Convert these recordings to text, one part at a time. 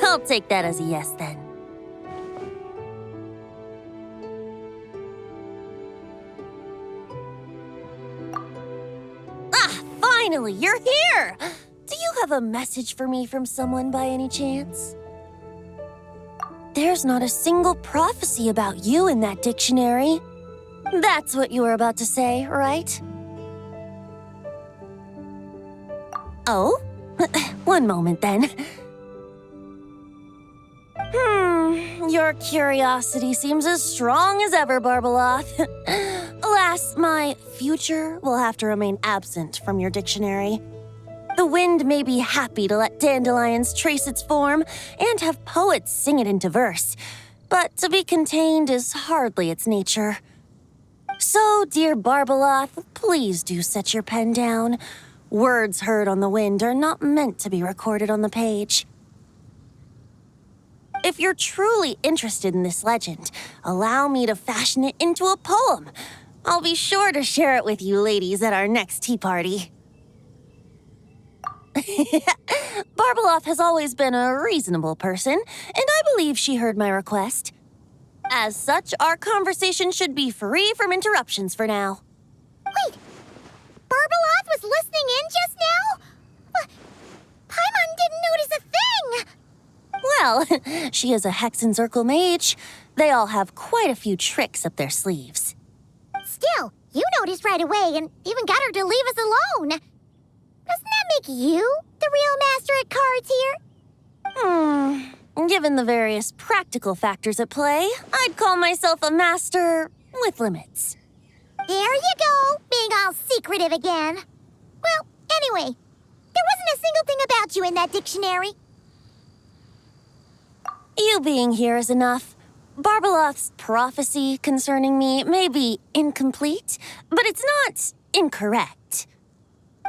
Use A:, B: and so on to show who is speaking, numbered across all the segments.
A: I'll take that as a yes, then. Ah, finally, you're here! Do you have a message for me from someone by any chance? There's not a single prophecy about you in that dictionary. That's what you were about to say, right? Oh? One moment, then. Your curiosity seems as strong as ever, Barbeloth. Alas, my future will have to remain absent from your dictionary. The wind may be happy to let dandelions trace its form and have poets sing it into verse, but to be contained is hardly its nature. So, dear Barbeloth, please do set your pen down. Words heard on the wind are not meant to be recorded on the page. If you're truly interested in this legend, allow me to fashion it into a poem. I'll be sure to share it with you ladies at our next tea party. Barbeloth has always been a reasonable person, and I believe she heard my request. As such, our conversation should be free from interruptions for now.
B: Wait, Barbeloth was listening in just now? Paimon didn't notice a thing!
A: Well, she is a Hexenzirkel mage. They all have quite a few tricks up their sleeves.
B: Still, you noticed right away and even got her to leave us alone. Doesn't that make you the real master at cards here?
A: Given the various practical factors at play, I'd call myself a master with limits.
B: There you go, being all secretive again. Well, anyway, there wasn't a single thing about you in that dictionary.
A: You being here is enough. Barbeloth's prophecy concerning me may be incomplete, but it's not incorrect.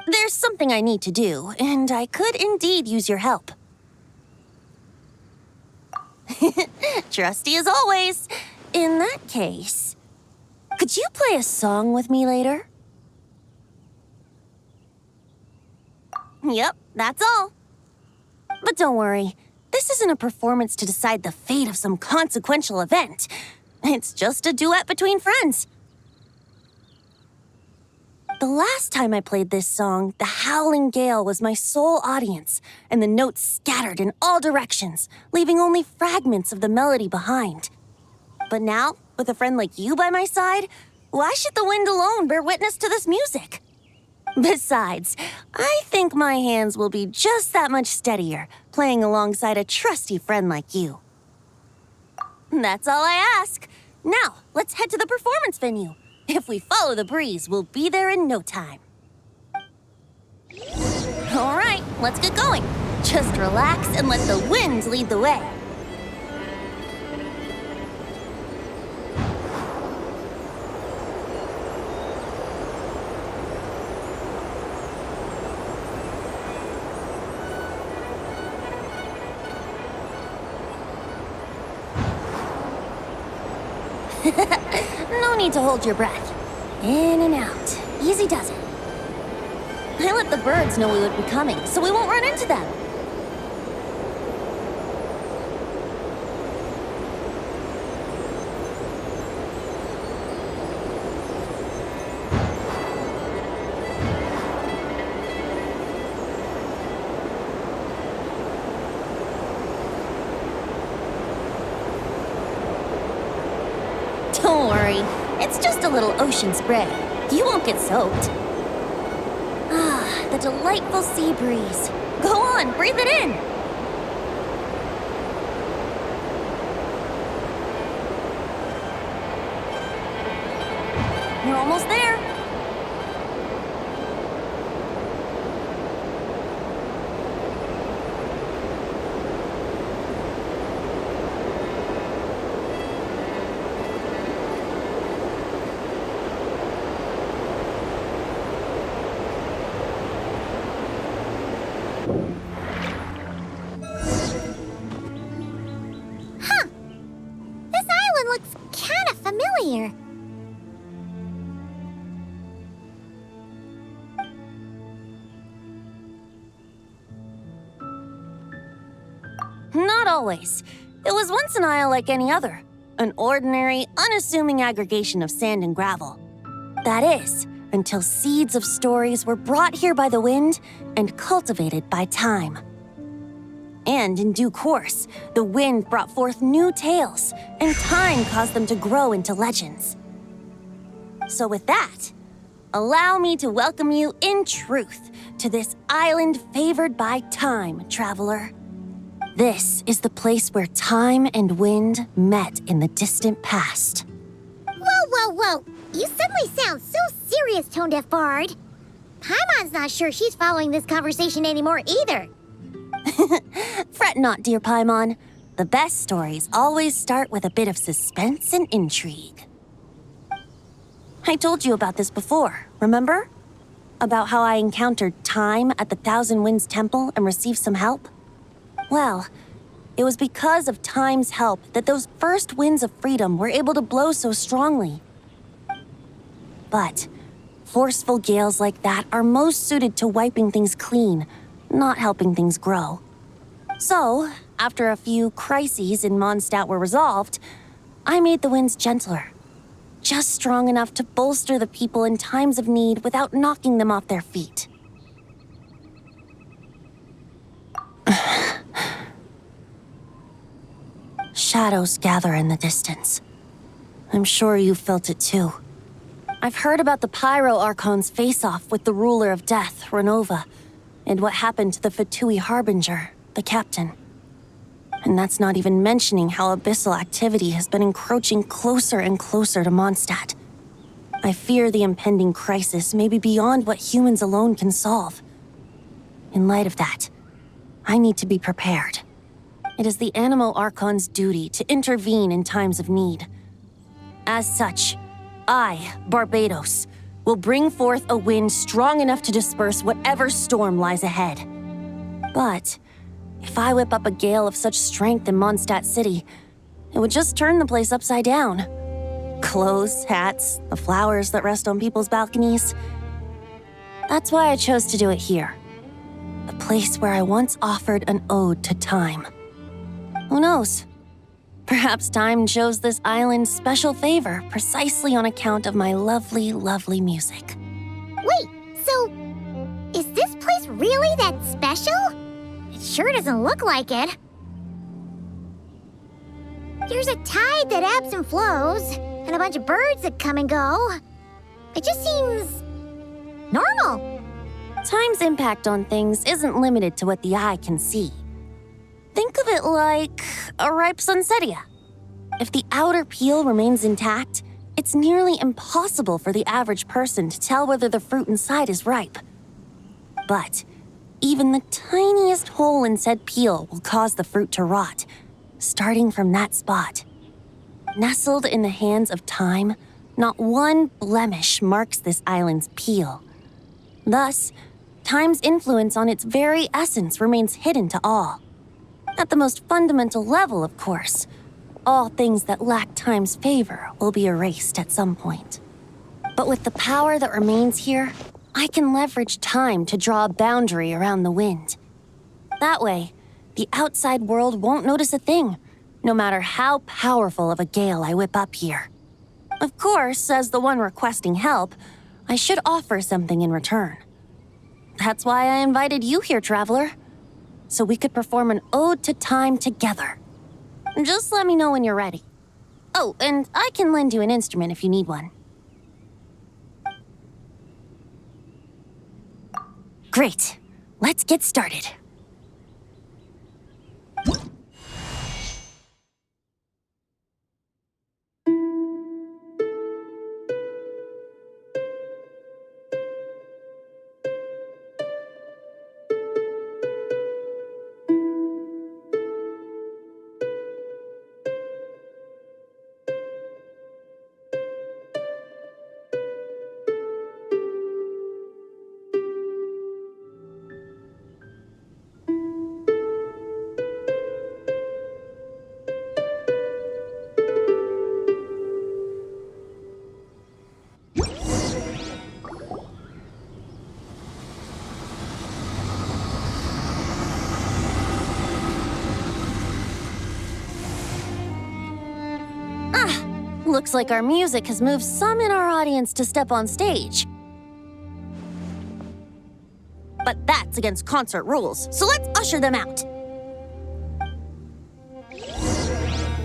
A: There's something I need to do, and I could indeed use your help. Trusty as always. In that case, could you play a song with me later? Yep, that's all. But don't worry. This isn't a performance to decide the fate of some consequential event. It's just a duet between friends. The last time I played this song, the howling gale was my sole audience, and the notes scattered in all directions, leaving only fragments of the melody behind. But now, with a friend like you by my side, why should the wind alone bear witness to this music? Besides, I think my hands will be just that much steadier, playing alongside a trusty friend like you. That's all I ask. Now, let's head to the performance venue. If we follow the breeze, we'll be there in no time. All right, let's get going. Just relax and let the wind lead the way. No need to hold your breath. In and out. Easy does it. I let the birds know we would be coming, so we won't run into them. Don't worry, it's just a little ocean spray. You won't get soaked. Ah, the delightful sea breeze. Go on, breathe it in. You're almost there.
B: here?
A: Not always. It was once an isle like any other. An ordinary, unassuming aggregation of sand and gravel. That is, until seeds of stories were brought here by the wind and cultivated by time. And in due course, the wind brought forth new tales, and time caused them to grow into legends. So with that, allow me to welcome you in truth to this island favored by time, traveler. This is the place where time and wind met in the distant past.
B: Whoa. You suddenly sound so serious, Tone-Deaf Bard. Paimon's not sure she's following this conversation anymore either.
A: Fret not, dear Paimon. The best stories always start with a bit of suspense and intrigue. I told you about this before, remember? About how I encountered time at the Thousand Winds Temple and received some help? Well, it was because of time's help that those first winds of freedom were able to blow so strongly. But forceful gales like that are most suited to wiping things clean, not helping things grow. So, after a few crises in Mondstadt were resolved, I made the winds gentler. Just strong enough to bolster the people in times of need without knocking them off their feet. Shadows gather in the distance. I'm sure you felt it too. I've heard about the Pyro Archon's face-off with the ruler of death, Renova, and what happened to the Fatui Harbinger, the captain. And that's not even mentioning how abyssal activity has been encroaching closer and closer to Mondstadt. I fear the impending crisis may be beyond what humans alone can solve. In light of that, I need to be prepared. It is the Anemo Archon's duty to intervene in times of need. As such, I, Barbados, will bring forth a wind strong enough to disperse whatever storm lies ahead. But if I whip up a gale of such strength in Mondstadt City, it would just turn the place upside down. Clothes, hats, the flowers that rest on people's balconies. That's why I chose to do it here. The place where I once offered an ode to time. Who knows? Perhaps time shows this island special favor precisely on account of my lovely, lovely music.
B: Wait, so is this place really that special? It sure doesn't look like it. There's a tide that ebbs and flows, and a bunch of birds that come and go. It just seems normal.
A: Time's impact on things isn't limited to what the eye can see. Think of it like a ripe sunsetia. If the outer peel remains intact, it's nearly impossible for the average person to tell whether the fruit inside is ripe. But even the tiniest hole in said peel will cause the fruit to rot, starting from that spot. Nestled in the hands of time, not one blemish marks this island's peel. Thus, time's influence on its very essence remains hidden to all. At the most fundamental level, of course, all things that lack time's favor will be erased at some point. But with the power that remains here, I can leverage time to draw a boundary around the wind. That way, the outside world won't notice a thing, no matter how powerful of a gale I whip up here. Of course, as the one requesting help, I should offer something in return. That's why I invited you here, traveler. So we could perform an ode to time together. Just let me know when you're ready. Oh, and I can lend you an instrument if you need one. Great. Let's get started. Looks like our music has moved some in our audience to step on stage. But that's against concert rules, so let's usher them out.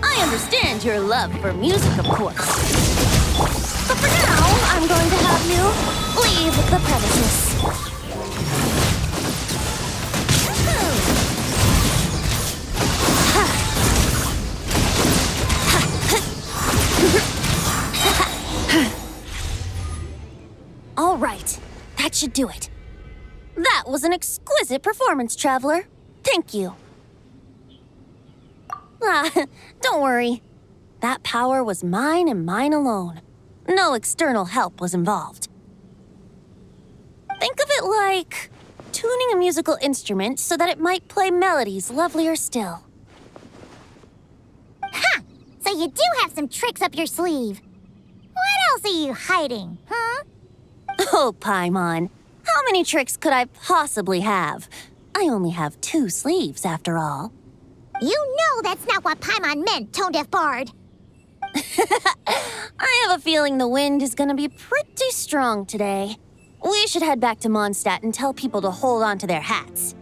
A: I understand your love for music, of course. But for now, I'm going to have you leave the premises. All right, that should do it. That was an exquisite performance, Traveler. Thank you. Don't worry. That power was mine and mine alone. No external help was involved. Think of it like tuning a musical instrument so that it might play melodies lovelier still.
B: Ha! So you do have some tricks up your sleeve. What else are you hiding, huh?
A: Oh, Paimon. How many tricks could I possibly have? I only have 2 sleeves, after all.
B: You know that's not what Paimon meant, tone-deaf bard.
A: I have a feeling the wind is gonna be pretty strong today. We should head back to Mondstadt and tell people to hold on to their hats.